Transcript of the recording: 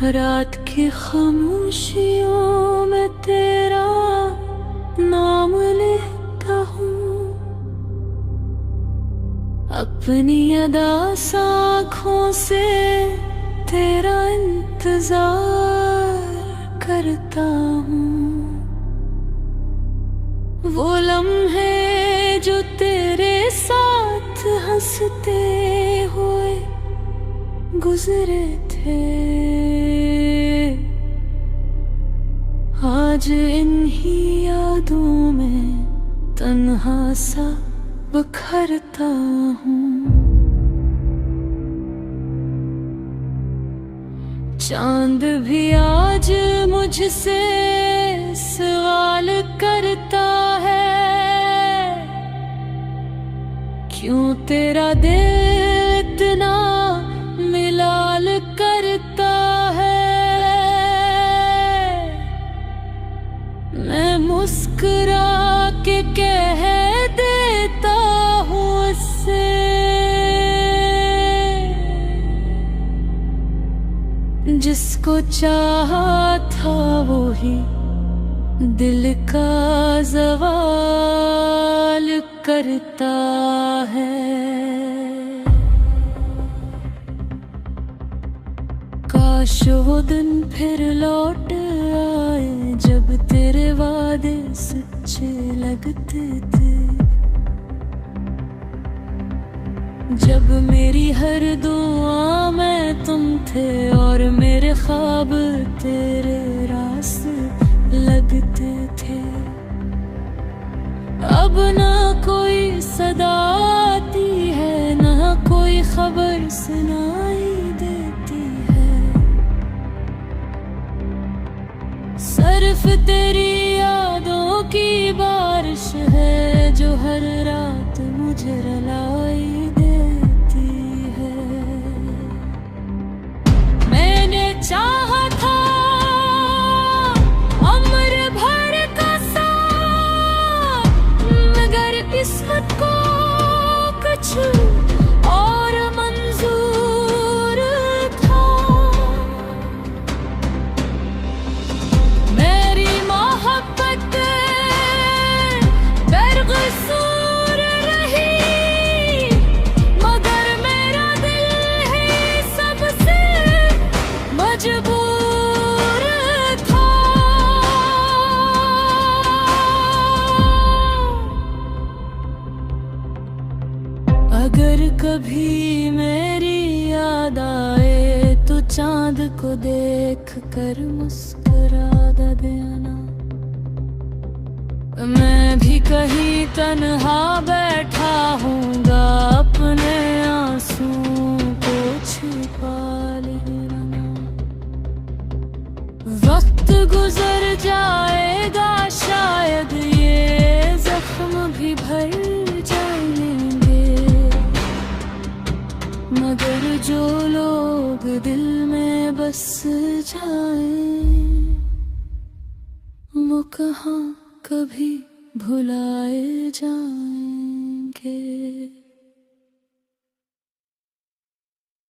रात की खामोशियों में तेरा नाम लेता हूँ, अपनी अदास आँखों से तेरा इंतजार करता हूँ। वो लम्हे जो तेरे साथ हंसते हुए गुजरे थे, आज इन्हीं यादों में तन्हा सा बिखरता हूँ। चांद भी आज मुझसे सवाल करता है, क्यों तेरा दिल इतना मिलाल करता है। मैं मुस्कुरा के कह देता हूँ उससे, जिसको चाहा था वो ही दिल का सवाल करता है। काश वो दिन फिर लौट आए जब तेरे वादे सच्चे लगते थे, जब मेरी हर दुआ में तुम थे और मेरे ख्वाब तेरे रास्ते लगते थे। अब ना कोई सदा आती है, ना कोई खबर सुनाई देती है, सिर्फ तेरी यादों की बारिश है जो हर रात मुझे रुलाई देती है। मैंने चाहा था उम्र भर का साथ, मगर किस्मत को कुछ और मंजूर था। मेरी मोहब्बत बेकसूर रही, मगर मेरा दिल ही सबसे मजबूर था। अगर कभी मेरी याद आए तो चांद को देख कर मुस्कुरा देना। मैं भी कहीं तन्हा बैठा हूँगा, अपने आंसुओं को छिपा लेना। वक्त गुजर जाएगा शायद ये जख्म भी भर जाएंगे, मगर जो लोग दिल में बस जाएं वो कहाँ कभी भुलाए जाएंगे।